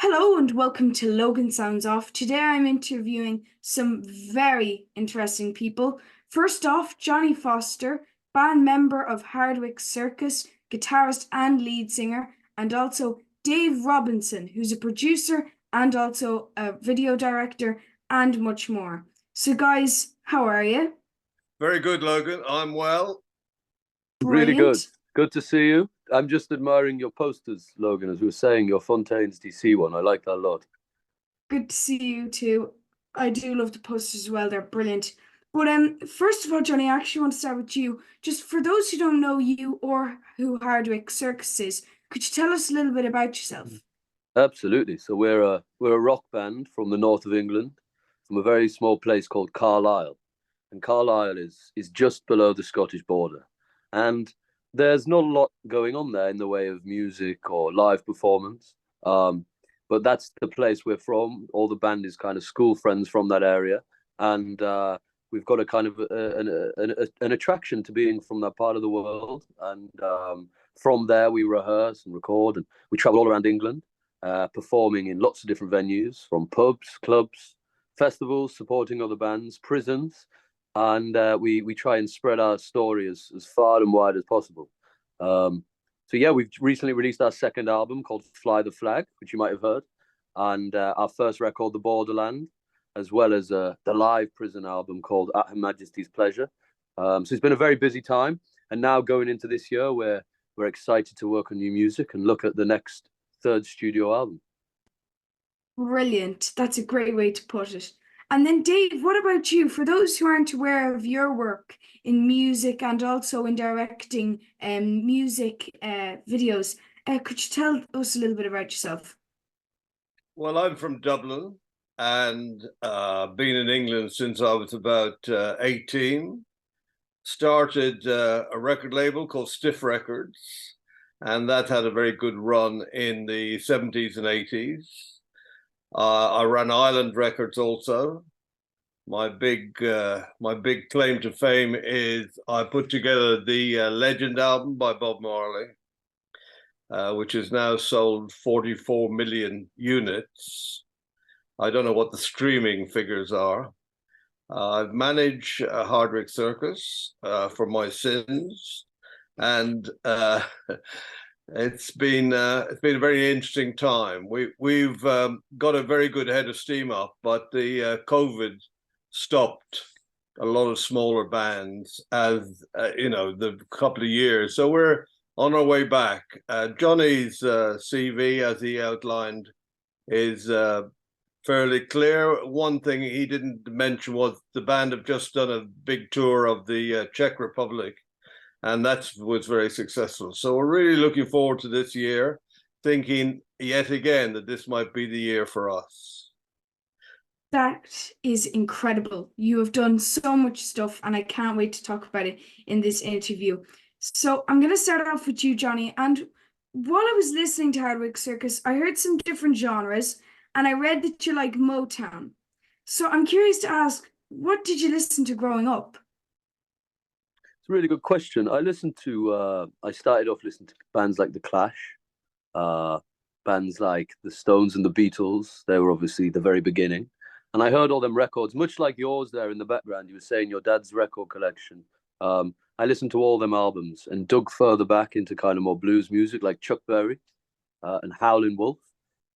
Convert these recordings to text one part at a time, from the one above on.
Hello and welcome to Logan Sounds Off. Today I'm interviewing some very interesting people. First off, Jonny Foster, band member of Hardwicke Circus, guitarist and lead singer, and also Dave Robinson, who's a producer and also a video director and much more. So guys, how are you? Very good, Logan. I'm well. Really good. Brilliant. Good to see you. I'm just admiring your posters, Logan, as we were saying, your Fontaine's DC one. I like that a lot. Good to see you too. I do love the posters as well. They're brilliant. But first of all, Johnny, I actually want to start with you. Just for those who don't know you or who Hardwicke Circus is, could you tell us a little bit about yourself? Absolutely. So we're a rock band from the north of England, from a very small place called Carlisle. And Carlisle is just below the Scottish border. And there's not a lot going on there in the way of music or live performance. But that's the place we're from. All the band is kind of school friends from that area. And we've got a kind of an attraction to being from that part of the world. And from there, we rehearse and record. And we travel all around England, performing in lots of different venues, from pubs, clubs, festivals, supporting other bands, prisons. And we try and spread our story as far and wide as possible. So yeah, we've recently released our second album called Fly the Flag, which you might have heard, and our first record, The Borderland, as well as the live prison album called At Her Majesty's Pleasure. So it's been a very busy time, and now going into this year, we're excited to work on new music and look at the next third studio album. Brilliant. That's a great way to put it. And then Dave, what about you? For those who aren't aware of your work in music and also in directing music videos, could you tell us a little bit about yourself? Well, I'm from Dublin and been in England since I was about 18. Started a record label called Stiff Records, and that had a very good run in the 70s and 80s. I ran Island Records also. My big claim to fame is I put together the Legend album by Bob Marley, which has now sold 44 million units. I don't know what the streaming figures are. I've managed Hardwicke Circus for my sins, and it's been a very interesting time. We've got a very good head of steam up, but the COVID stopped a lot of smaller bands as the couple of years. So we're on our way back. Johnny's CV, as he outlined, is fairly clear. One thing he didn't mention was the band have just done a big tour of the Czech Republic, and that was very successful. So we're really looking forward to this year, thinking yet again that this might be the year for us. That is incredible. You have done so much stuff, and I can't wait to talk about it in this interview. So I'm going to start off with you, Johnny. And while I was listening to Hardwicke Circus, I heard some different genres, and I read that you like Motown. So I'm curious to ask, what did you listen to growing up? It's a really good question. I started off listening to bands like The Clash, bands like The Stones and The Beatles. They were obviously the very beginning. And I heard all them records, much like yours there in the background. You were saying your dad's record collection. I listened to all them albums and dug further back into kind of more blues music like Chuck Berry and Howlin' Wolf.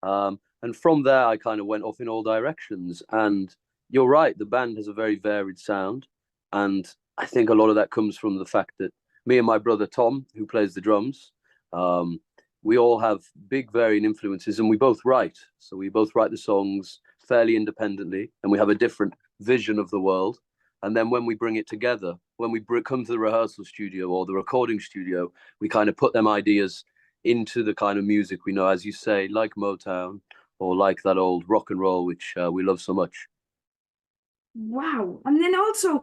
And from there, I kind of went off in all directions. And you're right, the band has a very varied sound. And I think a lot of that comes from the fact that me and my brother Tom, who plays the drums, we all have big varying influences, and we both write. So we both write the songs fairly independently, and we have a different vision of the world. And then when we bring it together, when we come to the rehearsal studio or the recording studio, we kind of put them ideas into the kind of music we know, as you say, like Motown or like that old rock and roll, which we love so much. Wow. And then also,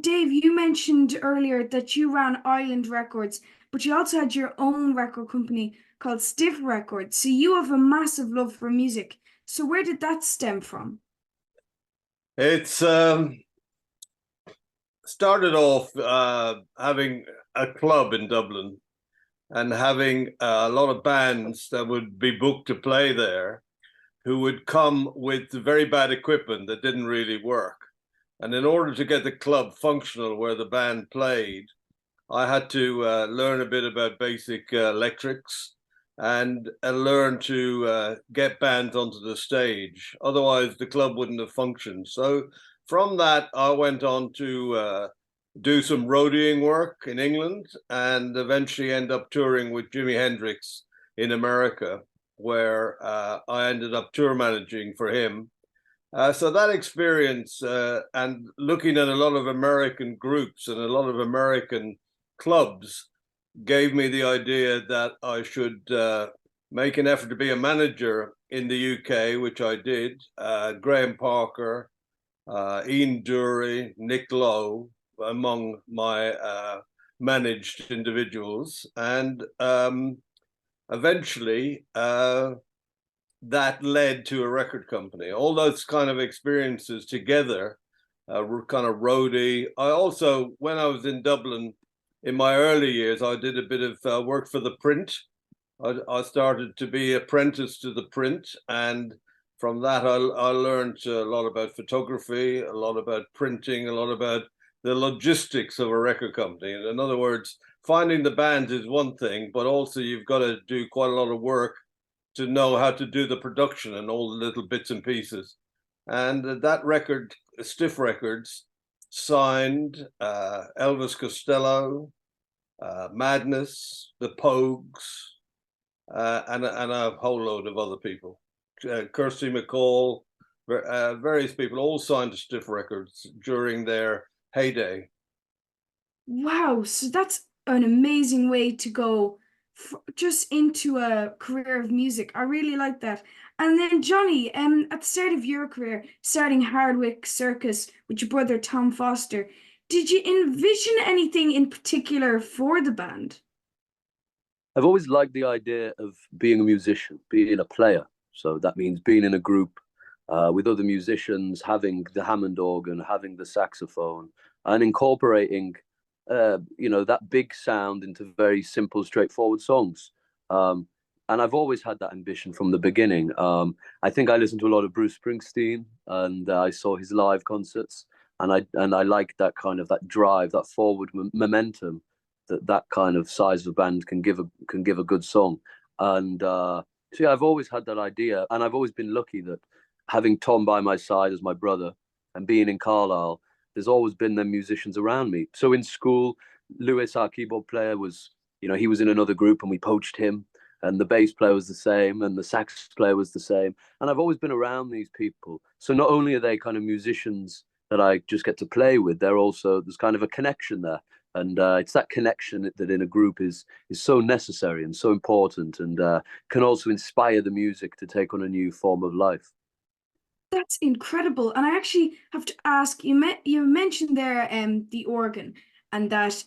Dave, you mentioned earlier that you ran Island Records, but you also had your own record company called Stiff Records. So you have a massive love for music. So where did that stem from? It's started off having a club in Dublin and having a lot of bands that would be booked to play there. who would come with very bad equipment that didn't really work. And in order to get the club functional where the band played, I had to learn a bit about basic electrics and learn to get bands onto the stage. Otherwise, the club wouldn't have functioned. So from that, I went on to do some roadieing work in England and eventually end up touring with Jimi Hendrix in America, where I ended up tour managing for him. So that experience and looking at a lot of American groups and a lot of American clubs gave me the idea that I should make an effort to be a manager in the UK, which I did. Graham Parker, Ian Dury, Nick Lowe, among my managed individuals. And eventually, that led to a record company. All those kind of experiences together were kind of roadie. I also, when I was in Dublin in my early years, I did a bit of work for the print. I started to be apprentice to the print, and from that I learned a lot about photography, a lot about printing, a lot about the logistics of a record company. In other words, finding the bands is one thing, but also you've got to do quite a lot of work to know how to do the production and all the little bits and pieces. And that record, Stiff Records, signed Elvis Costello, Madness, the Pogues, and a whole load of other people. Kirsty MacColl, various people all signed to Stiff Records during their heyday. Wow, so that's an amazing way to go just into a career of music. I really like that. And then Jonny, at the start of your career, starting Hardwicke Circus with your brother Tom Foster, did you envision anything in particular for the band? I've always liked the idea of being a musician, being a player. So that means being in a group with other musicians, having the Hammond organ, having the saxophone, and incorporating, that big sound into very simple, straightforward songs. And I've always had that ambition from the beginning. I think I listened to a lot of Bruce Springsteen, and I saw his live concerts, and I liked that kind of that drive, that forward momentum that kind of size of a band can give a good song. And so yeah, I've always had that idea, and I've always been lucky that having Tom by my side as my brother and being in Carlisle, there's always been them musicians around me. So in school, Lewis, our keyboard player, was, he was in another group and we poached him, and the bass player was the same and the sax player was the same. And I've always been around these people. So not only are they kind of musicians that I just get to play with, there's kind of a connection there. And it's that connection that in a group is so necessary and so important, and can also inspire the music to take on a new form of life. That's incredible. And I actually have to ask, you mentioned there the organ, and that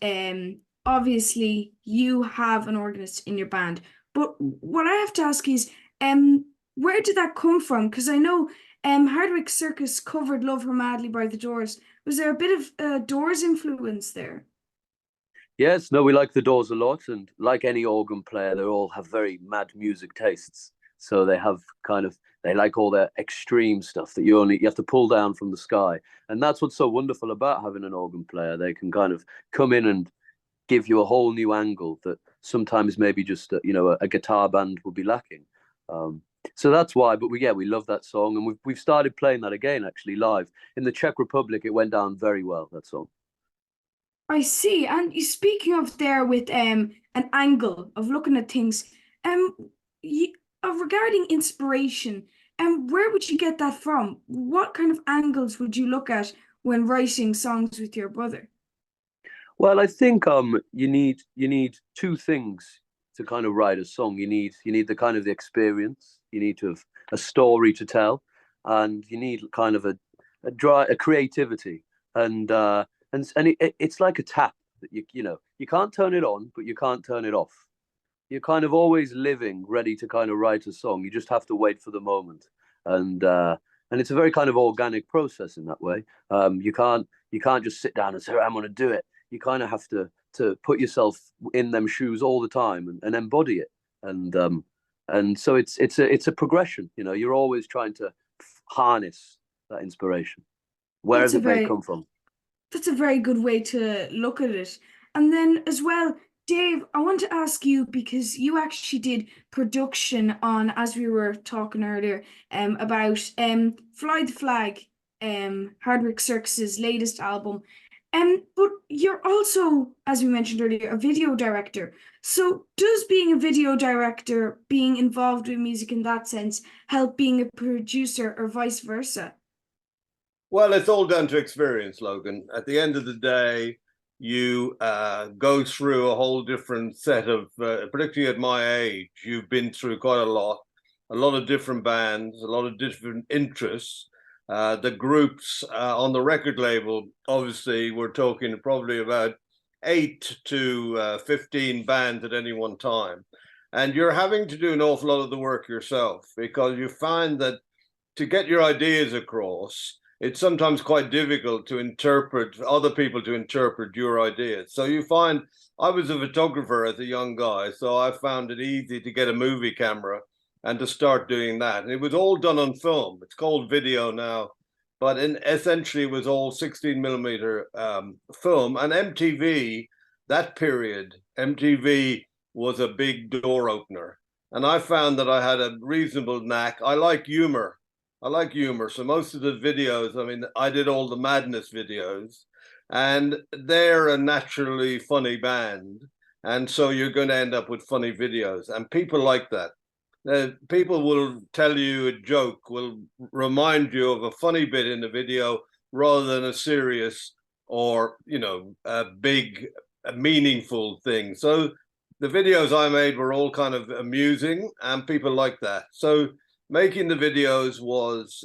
obviously you have an organist in your band. But what I have to ask is, where did that come from? Because I know Hardwicke Circus covered Love Her Madly by the Doors. Was there a bit of Doors influence there? Yes, no, we like the Doors a lot, and like any organ player, they all have very mad music tastes. So they like all their extreme stuff that you have to pull down from the sky. And that's what's so wonderful about having an organ player. They can kind of come in and give you a whole new angle that sometimes maybe just a guitar band would be lacking. So that's why. But we love that song, and we've started playing that again actually live in the Czech Republic. It went down very well, that song. I see. And speaking of there with an angle of looking at things, regarding inspiration, where would you get that from? What kind of angles would you look at when writing songs with your brother? Well, I think you need two things to kind of write a song. You need the kind of the experience. You need to have a story to tell, and you need kind of a creativity. And it's like a tap that you can't turn it on, but you can't turn it off. You're kind of always living, ready to kind of write a song. You just have to wait for the moment, and it's a very kind of organic process in that way. You can't just sit down and say, I'm going to do it. You kind of have to put yourself in them shoes all the time and embody it. And And so it's a progression. You know, you're always trying to harness that inspiration, wherever it may come from. That's a very good way to look at it. And then as well, Dave, I want to ask you, because you actually did production on, as we were talking earlier, about Fly the Flag, Hardwicke Circus's latest album. But you're also, as we mentioned earlier, a video director. So does being a video director, being involved with music in that sense, help being a producer or vice versa? Well, it's all down to experience, Logan. At the end of the day, you go through a whole different set of, particularly at my age, you've been through quite a lot of different bands, a lot of different interests. The groups on the record label, obviously, we're talking probably about 8 to 15 bands at any one time. And you're having to do an awful lot of the work yourself, because you find that to get your ideas across, it's sometimes quite difficult to interpret other people to interpret your ideas. So you find, I was a photographer as a young guy, so I found it easy to get a movie camera and to start doing that. And it was all done on film. It's called video now, but essentially it was all 16 millimeter film. And MTV, that period, MTV was a big door opener. And I found that I had a reasonable knack. I like humor. So most of the videos, I mean, I did all the Madness videos, and they're a naturally funny band. And so you're going to end up with funny videos, and people like that. People will tell you a joke, will remind you of a funny bit in the video rather than a serious or, a big, meaningful thing. So the videos I made were all kind of amusing, and people like that. So making the videos was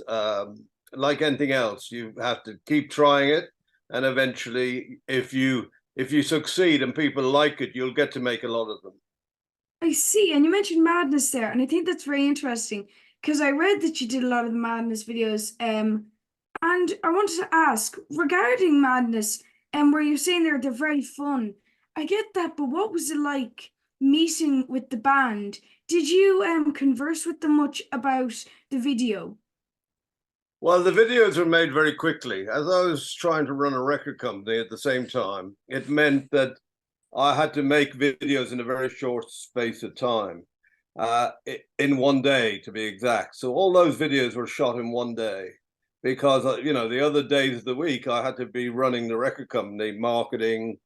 like anything else. You have to keep trying it, and eventually, if you succeed and people like it, you'll get to make a lot of them. I see. And you mentioned Madness there, and I think that's very interesting because I read that you did a lot of the Madness videos. And I wanted to ask regarding Madness, where you're saying they're very fun. I get that, but what was it like meeting with the band? Did you converse with them much about the video? Well, the videos were made very quickly. As I was trying to run a record company at the same time, it meant that I had to make videos in a very short space of time, in one day to be exact. So all those videos were shot in one day, because the other days of the week I had to be running the record company, marketing,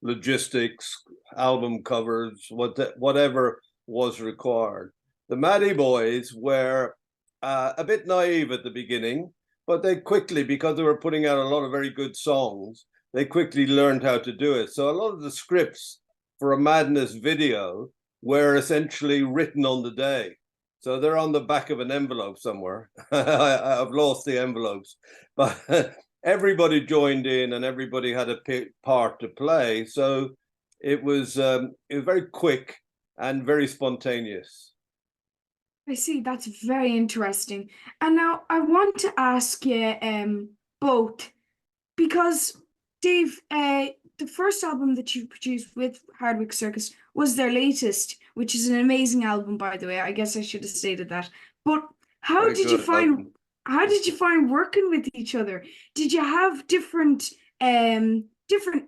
logistics, album covers, whatever was required. The Maddie Boys were a bit naive at the beginning, but they quickly, because they were putting out a lot of very good songs, they quickly learned how to do it. So a lot of the scripts for a Madness video were essentially written on the day. So they're on the back of an envelope somewhere. I've lost the envelopes, but everybody joined in and everybody had a part to play. So it was very quick and very spontaneous. I see. That's very interesting. And now I want to ask you both, because Dave, the first album that you produced with Hardwicke Circus was their latest, which is an amazing album, by the way. I guess I should have stated that. But how did you find working with each other? Did you have different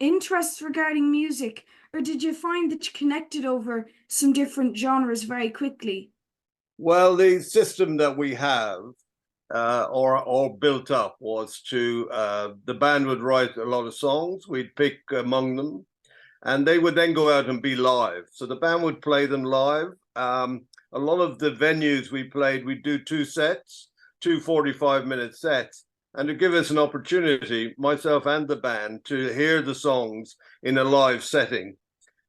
interests regarding music, or did you find that you connected over some different genres very quickly? Well, the system that we have or built up was to the band would write a lot of songs, we'd pick among them, and they would then go out and be live. So the band would play them live. A lot of the venues we played, we'd do 2 sets, 2 45-minute sets, and to give us an opportunity, myself and the band, to hear the songs in a live setting.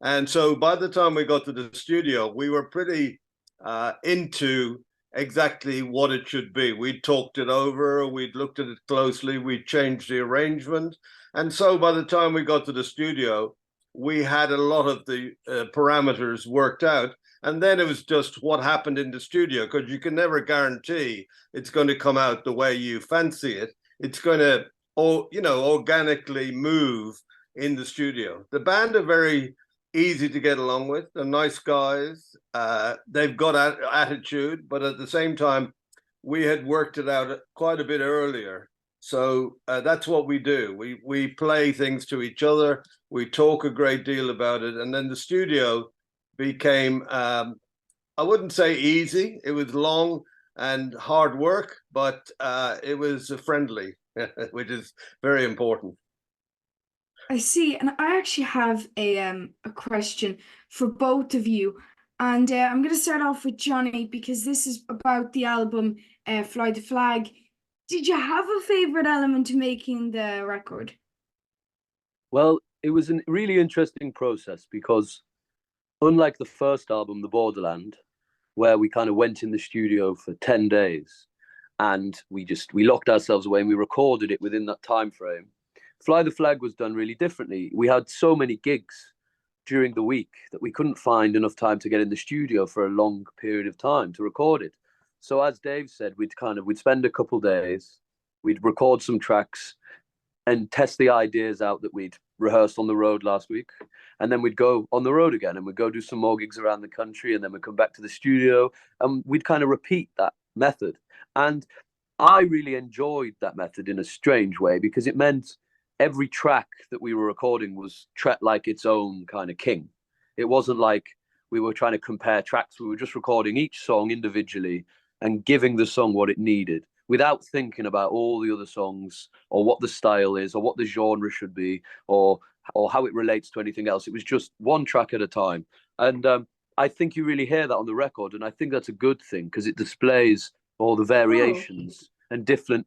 And so by the time we got to the studio, we were pretty into exactly what it should be. We'd talked it over, we'd looked at it closely, we'd changed the arrangement. And so by the time we got to the studio, we had a lot of the parameters worked out. And then it was just what happened in the studio, because you can never guarantee it's going to come out the way you fancy it. It's going to, organically move in the studio. The band are very easy to get along with. They're nice guys. They've got attitude, but at the same time, we had worked it out quite a bit earlier. So that's what we do. We play things to each other. We talk a great deal about it, and then the studio became, I wouldn't say easy. It was long and hard work, but it was friendly, which is very important. I see, and I actually have a question for both of you, and I'm going to start off with Jonny because this is about the album "Fly the Flag." Did you have a favorite element to making the record? Well, it was a really interesting process because unlike the first album, The Borderland, where we kind of went in the studio for 10 days and we locked ourselves away and we recorded it within that time frame. Fly the Flag was done really differently. We had so many gigs during the week that we couldn't find enough time to get in the studio for a long period of time to record it. So as Dave said, we'd spend a couple days, we'd record some tracks and test the ideas out that we'd rehearsed on the road last week. And then we'd go on the road again and we'd go do some more gigs around the country. And then we'd come back to the studio and we'd kind of repeat that method. And I really enjoyed that method in a strange way because it meant every track that we were recording was treated like its own kind of king. It wasn't like we were trying to compare tracks. We were just recording each song individually and giving the song what it needed without thinking about all the other songs or what the style is or what the genre should be or how it relates to anything else. It was just one track at a time. And I think you really hear that on the record. And I think that's a good thing because it displays all the variations and different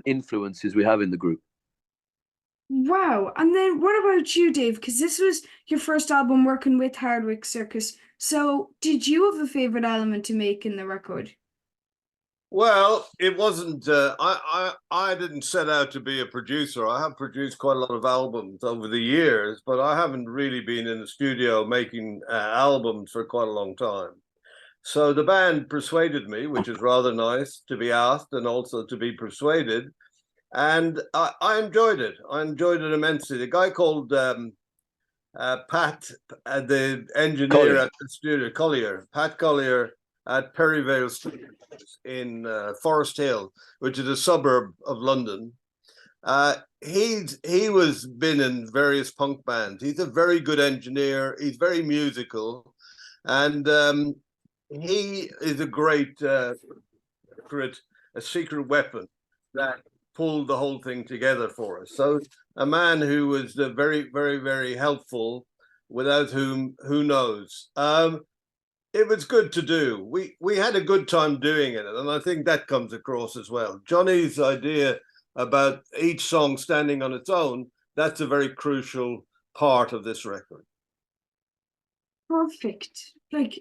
influences we have in the group. Wow. And then what about you, Dave? Because this was your first album working with Hardwicke Circus. So did you have a favorite element to make in the record? Well, it wasn't. I didn't set out to be a producer. I have produced quite a lot of albums over the years, but I haven't really been in the studio making albums for quite a long time. So the band persuaded me, which is rather nice to be asked and also to be persuaded. And I enjoyed it. I enjoyed it immensely. The guy called Pat, the engineer Collier. at the studio, Collier, Pat Collier at Perryvale Studios in Forest Hill, which is a suburb of London. He was been in various punk bands. He's a very good engineer. He's very musical, and he is a great secret weapon that pulled the whole thing together for us. So a man who was very, very, very helpful, without whom, who knows. It was good to do. We had a good time doing it, and I think that comes across as well. Jonny's idea about each song standing on its own, that's a very crucial part of this record. Perfect. Like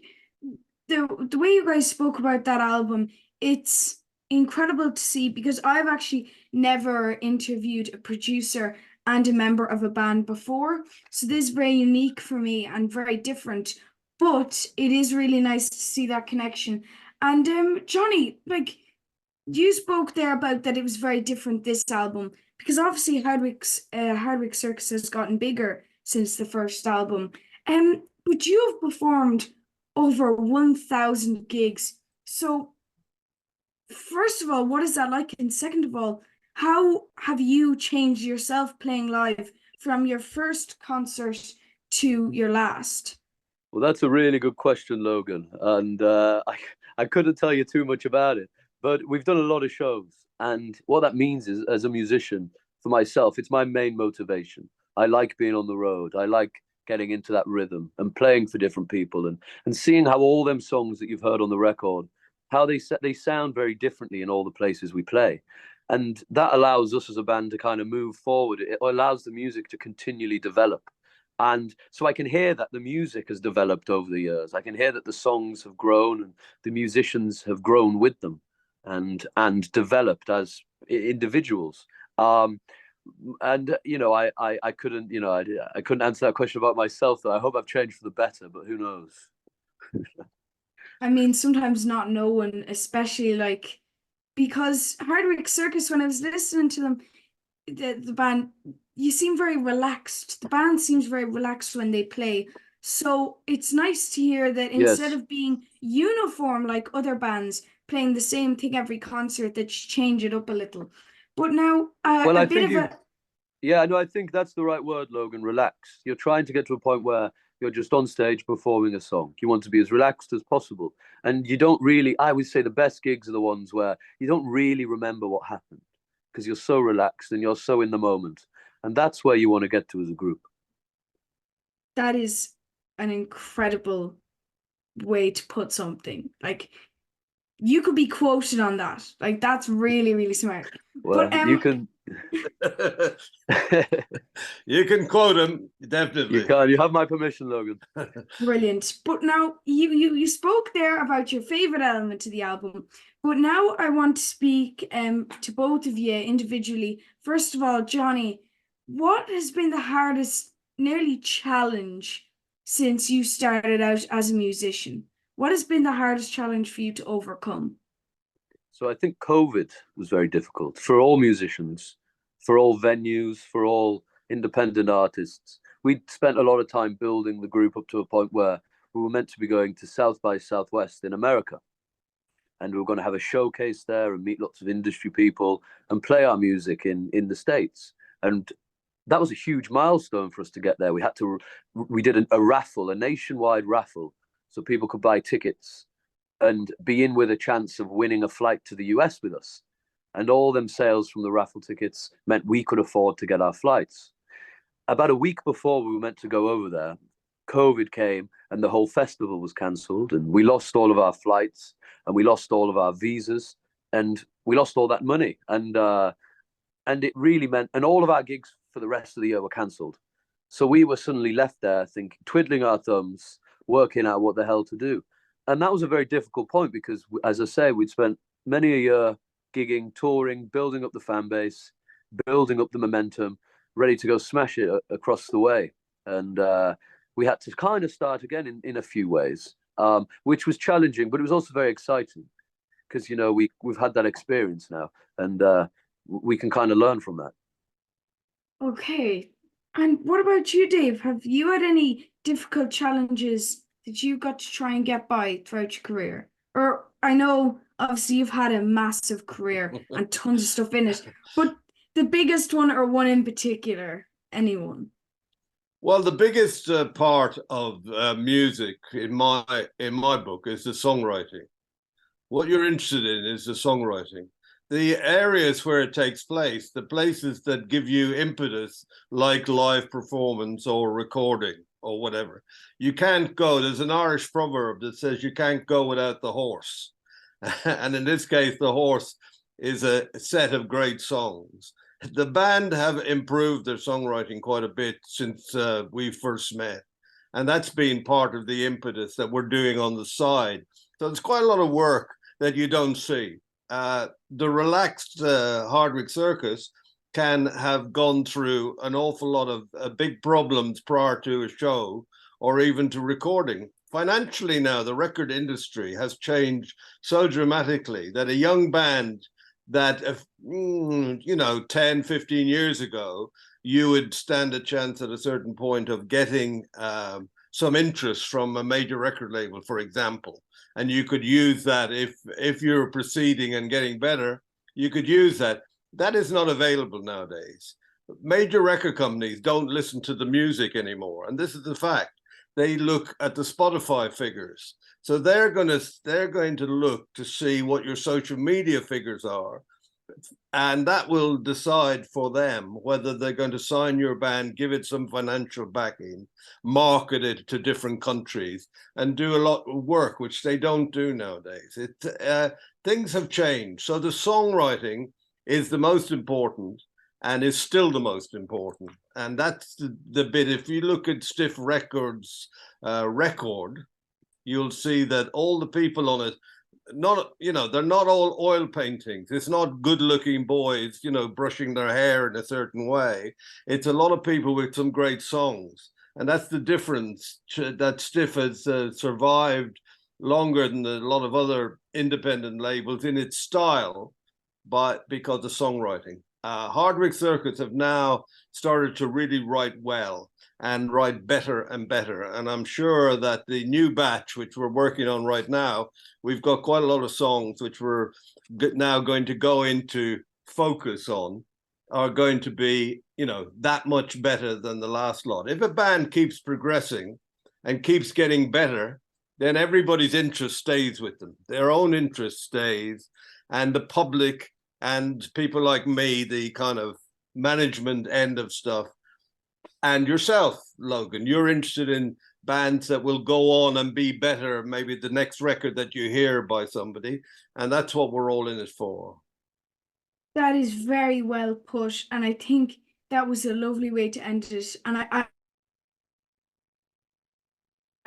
the way you guys spoke about that album, it's incredible to see because I've actually never interviewed a producer and a member of a band before. So this is very unique for me and very different. But it is really nice to see that connection. And Jonny, like you spoke there about that it was very different this album because obviously Hardwicke Circus has gotten bigger since the first album. But you have performed over 1,000 gigs. So first of all, what is that like? And second of all, how have you changed yourself playing live from your first concert to your last? Well, that's a really good question, Logan. And I couldn't tell you too much about it, but we've done a lot of shows. And what that means is, as a musician, for myself, it's my main motivation. I like being on the road. I like getting into that rhythm and playing for different people and seeing how all them songs that you've heard on the record, how they sound very differently in all the places we play. And that allows us as a band to kind of move forward. It allows the music to continually develop. And so I can hear that the music has developed over the years. I can hear that the songs have grown and the musicians have grown with them and developed as individuals. And I couldn't I couldn't answer that question about myself though. I hope I've changed for the better, but who knows? I mean, sometimes not knowing, especially like because Hardwicke Circus, when I was listening to them, the band, you seem very relaxed. The band seems very relaxed when they play. So it's nice to hear that instead Yes. of being uniform like other bands playing the same thing every concert, that you change it up a little. But now Well, a I bit think of you, a yeah, no, I think that's the right word, Logan. Relax. You're trying to get to a point where you're just on stage performing a song. You want to be as relaxed as possible. And you don't really, I would say the best gigs are the ones where you don't really remember what happened because you're so relaxed and you're so in the moment. And that's where you want to get to as a group. that is an incredible way to put something. Like you could be quoted on that. Like that's really, really smart. But Well, you can. You can quote him, You definitely. can. You have my permission, Logan. brilliant. But now you spoke there about your favorite element to the album. But now I want to speak to both of you individually. First of all, Jonny, what has been the hardest, nearly challenge since you started out as a musician? What has been the hardest challenge for you to overcome? So I think COVID was very difficult for all musicians, for all venues, for all independent artists. We spent a lot of time building the group up to a point where we were meant to be going to South by Southwest in America. And we were going to have a showcase there and meet lots of industry people and play our music in the States. And that was a huge milestone for us to get there. We did a raffle, a nationwide raffle, so people could buy tickets and be in with a chance of winning a flight to the US with us. And all them sales from the raffle tickets meant we could afford to get our flights. About a week before we were meant to go over there, COVID came and the whole festival was cancelled, and we lost all of our flights and we lost all of our visas and we lost all that money. And it really meant, and all of our gigs for the rest of the year were cancelled. So we were suddenly left there thinking, twiddling our thumbs, working out what the hell to do. And that was a very difficult point because, as I say, we'd spent many a year gigging, touring, building up the fan base, building up the momentum, ready to go smash it across the way. And we had to kind of start again in a few ways, which was challenging, but it was also very exciting because, you know, we've had that experience now, and we can kind of learn from that. Okay. And what about you, Dave? Have you had any difficult challenges that you got to try and get by throughout your career? Or I know obviously you've had a massive career and tons of stuff in it, but the biggest one or one in particular, anyone? Well, the biggest part of music in my book is the songwriting. What you're interested in is the songwriting. The areas where it takes place, the places that give you impetus, like live performance or recording or whatever. You can't go. There's an Irish proverb that says you can't go without the horse. And in this case, the horse is a set of great songs. The band have improved their songwriting quite a bit since we first met. And that's been part of the impetus that we're doing on the side. So it's quite a lot of work that you don't see. The relaxed Hardwicke Circus can have gone through an awful lot of big problems prior to a show or even to recording. Financially now, the record industry has changed so dramatically that a young band that, 10, 15 years ago, you would stand a chance at a certain point of getting some interest from a major record label, for example. And you could use that if you're proceeding and getting better, you could use that. That is not available nowadays. Major record companies don't listen to the music anymore. And this is the fact. They look at the Spotify figures. So they're going to look to see what your social media figures are. And that will decide for them whether they're going to sign your band, give it some financial backing, market it to different countries, and do a lot of work, which they don't do nowadays. Things have changed. So the songwriting is the most important and is still the most important. And that's the bit. If you look at Stiff Records record, you'll see that all the people on it, they're not all oil paintings. It's not good looking boys, brushing their hair in a certain way. It's a lot of people with some great songs. And that's the difference, that Stiff has survived longer than a lot of other independent labels in its style, but because of songwriting. Hardwicke Circus have now started to really write well and write better and better. And I'm sure that the new batch, which we're working on right now, we've got quite a lot of songs which we're now going to go into focus on, are going to be, you know, that much better than the last lot. If a band keeps progressing and keeps getting better, then everybody's interest stays with them. Their own interest stays, and the public and people like me, the kind of management end of stuff, and yourself, Logan, you're interested in bands that will go on and be better, maybe the next record that you hear by somebody, and that's what we're all in it for. That is very well put, and I think that was a lovely way to end it. And I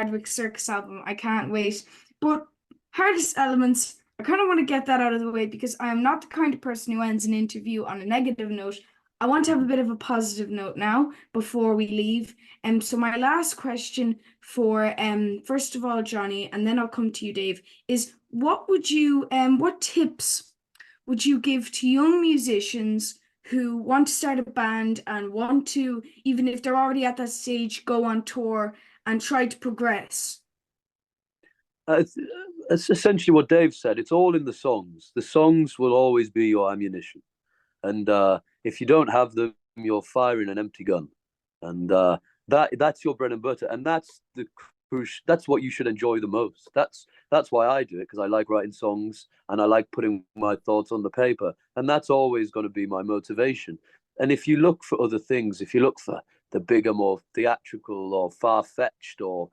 Hardwicke Circus album, I can't wait. But hardest elements, I kind of want to get that out of the way because I am not the kind of person who ends an interview on a negative note. I want to have a bit of a positive note now before we leave. So my last question for first of all, Jonny, and then I'll come to you, Dave, is what tips would you give to young musicians who want to start a band and want to, even if they're already at that stage, go on tour and try to progress? It's essentially what Dave said. It's all in the songs. The songs will always be your ammunition. And if you don't have them, you're firing an empty gun. And that's your bread and butter. And that's what you should enjoy the most. That's why I do it, because I like writing songs and I like putting my thoughts on the paper. And that's always going to be my motivation. And if you look for other things, if you look for the bigger, more theatrical or far-fetched or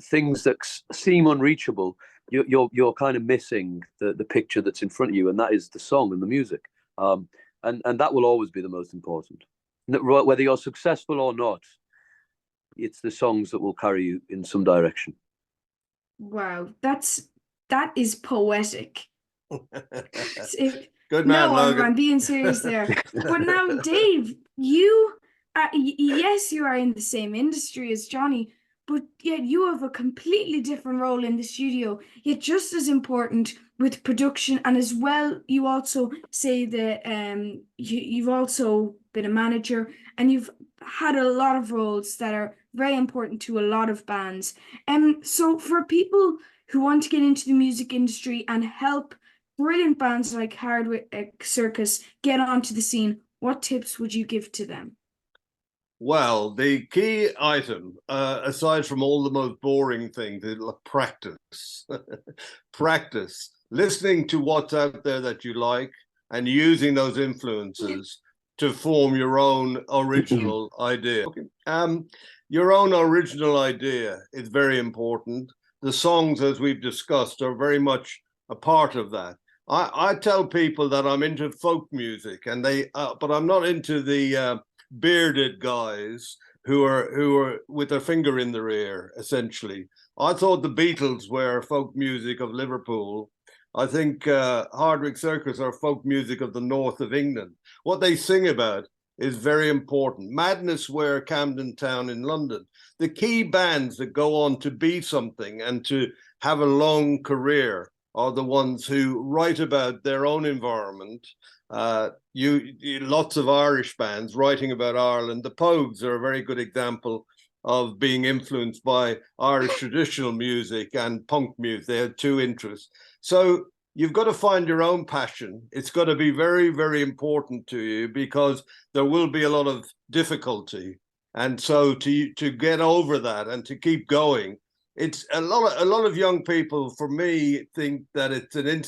things that seem unreachable, you're kind of missing the picture that's in front of you, and that is the song and the music. And that will always be the most important. Whether you're successful or not, it's the songs that will carry you in some direction. Wow, that is poetic. Good man, no, Logan. I'm being serious there. But now, Dave, you yes, you are in the same industry as Jonny, but yet you have a completely different role in the studio, yet just as important with production. And as well, you also say that you've also been a manager and you've had a lot of roles that are very important to a lot of bands. So for people who want to get into the music industry and help brilliant bands like Hardwicke Circus get onto the scene, what tips would you give to them? Well, the key item, aside from all the most boring things, is practice. Practice. Listening to what's out there that you like and using those influences to form your own original idea. Your own original idea is very important. The songs, as we've discussed, are very much a part of that. I tell people that I'm into folk music, and but I'm not into the bearded guys who are with their finger in their ear, essentially. I thought the Beatles were folk music of Liverpool. I think Hardwicke Circus are folk music of the north of England. What they sing about is very important. Madness were Camden Town in London. The key bands that go on to be something and to have a long career are the ones who write about their own environment. Lots of Irish bands writing about Ireland. The Pogues are a very good example of being influenced by Irish traditional music and punk music. They had two interests. So you've got to find your own passion. It's got to be very, very important to you, because there will be a lot of difficulty. And so to get over that and to keep going, it's a lot of young people, for me, think that it's an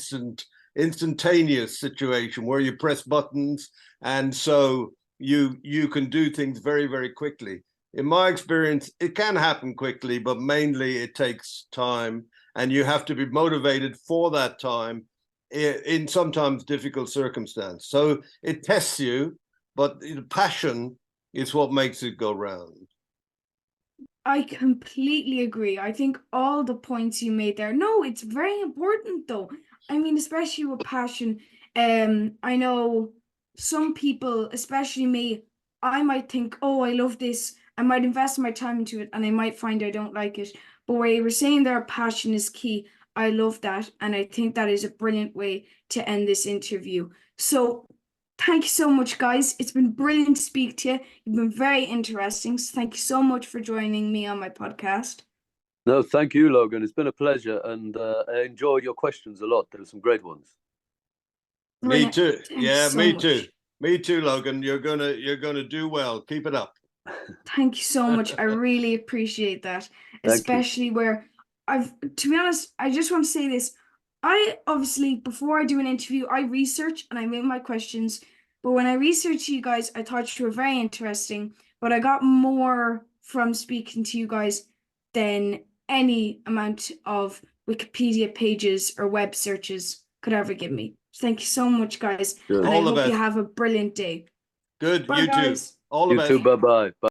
instantaneous situation where you press buttons, and so you can do things very, very quickly. In my experience, it can happen quickly, but mainly it takes time, and you have to be motivated for that time in sometimes difficult circumstance. So it tests you, but the passion is what makes it go round. I completely agree. I think all the points you made there. No, it's very important though. I mean, especially with passion. I know some people, especially me, I might think, oh, I love this. I might invest my time into it and I might find I don't like it. But where you were saying their passion is key, I love that. And I think that is a brilliant way to end this interview. So Thank you so much, guys. It's been brilliant to speak to you. You've been very interesting. So thank you so much for joining me on my podcast. No, thank you, Logan. It's been a pleasure, and I enjoyed your questions a lot. There were some great ones. Me Brilliant. too. Thanks Yeah, so me much. too. Me too, Logan. You're gonna do well. Keep it up. Thank you so much. I really appreciate that. Thank you. Especially where to be honest, I just want to say this. I obviously, before I do an interview, I research and I make my questions. But when I researched you guys, I thought you were very interesting. But I got more from speaking to you guys than any amount of Wikipedia pages or web searches could ever give me. Thank you so much, guys. Good. And I All the hope you best. have a brilliant day. Good. Bye, You too. guys. All the You best. too. Bye-bye.